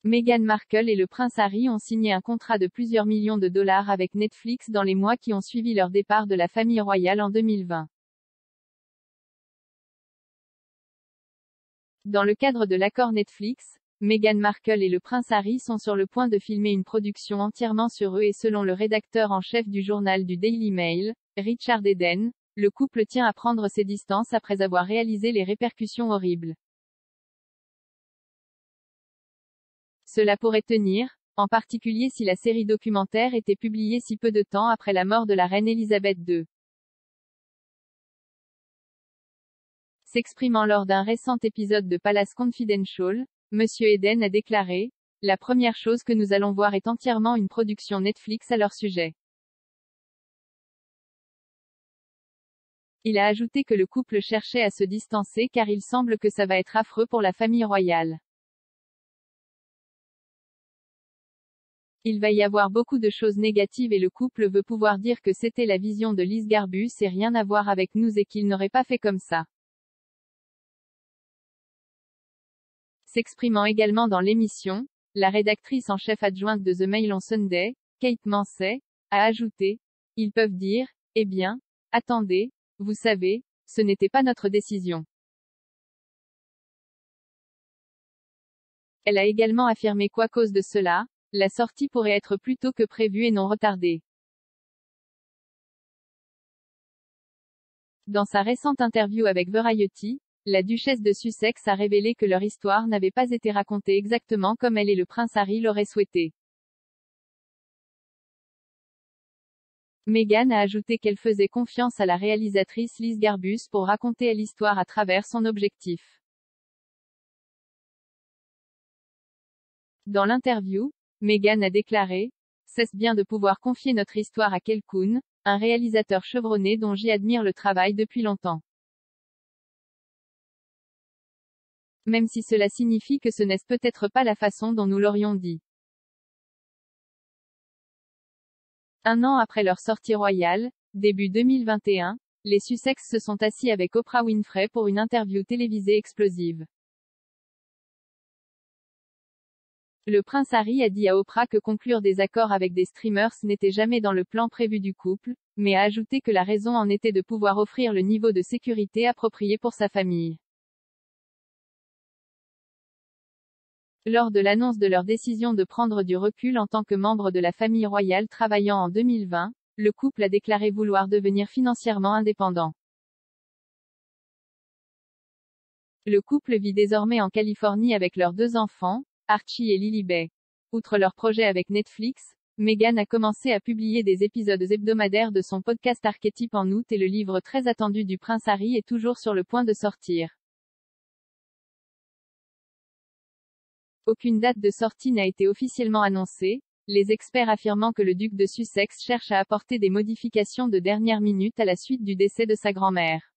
Meghan Markle et le prince Harry ont signé un contrat de plusieurs millions de dollars avec Netflix dans les mois qui ont suivi leur départ de la famille royale en 2020. Dans le cadre de l'accord Netflix, Meghan Markle et le prince Harry sont sur le point de filmer une production entièrement sur eux et selon le rédacteur en chef du journal du Daily Mail, Richard Eden, le couple tient à prendre ses distances après avoir réalisé les répercussions horribles. Cela pourrait tenir, en particulier si la série documentaire était publiée si peu de temps après la mort de la reine Elisabeth II. S'exprimant lors d'un récent épisode de Palace Confidential, Monsieur Eden a déclaré: « La première chose que nous allons voir est entièrement une production Netflix à leur sujet. » Il a ajouté que le couple cherchait à se distancer car il semble que ça va être affreux pour la famille royale. Il va y avoir beaucoup de choses négatives et le couple veut pouvoir dire que c'était la vision de Liz Garbus et rien à voir avec nous et qu'il n'aurait pas fait comme ça. S'exprimant également dans l'émission, la rédactrice en chef adjointe de The Mail on Sunday, Kate Mansey, a ajouté: « Ils peuvent dire, eh bien, attendez, vous savez, ce n'était pas notre décision. » Elle a également affirmé qu'à cause de cela, la sortie pourrait être plus tôt que prévu et non retardée. Dans sa récente interview avec Variety, la duchesse de Sussex a révélé que leur histoire n'avait pas été racontée exactement comme elle et le prince Harry l'auraient souhaité. Meghan a ajouté qu'elle faisait confiance à la réalisatrice Liz Garbus pour raconter l'histoire à travers son objectif. Dans l'interview, Meghan a déclaré: « C'est bien de pouvoir confier notre histoire à quelqu'un, un réalisateur chevronné dont j'admire le travail depuis longtemps. Même si cela signifie que ce n'est peut-être pas la façon dont nous l'aurions dit. » Un an après leur sortie royale, début 2021, les Sussex se sont assis avec Oprah Winfrey pour une interview télévisée explosive. Le prince Harry a dit à Oprah que conclure des accords avec des streamers n'était jamais dans le plan prévu du couple, mais a ajouté que la raison en était de pouvoir offrir le niveau de sécurité approprié pour sa famille. Lors de l'annonce de leur décision de prendre du recul en tant que membre de la famille royale travaillant en 2020, le couple a déclaré vouloir devenir financièrement indépendant. Le couple vit désormais en Californie avec leurs 2 enfants, Archie et Lilibet. Outre leur projet avec Netflix, Meghan a commencé à publier des épisodes hebdomadaires de son podcast Archétype en août et le livre très attendu du prince Harry est toujours sur le point de sortir. Aucune date de sortie n'a été officiellement annoncée, les experts affirmant que le duc de Sussex cherche à apporter des modifications de dernière minute à la suite du décès de sa grand-mère.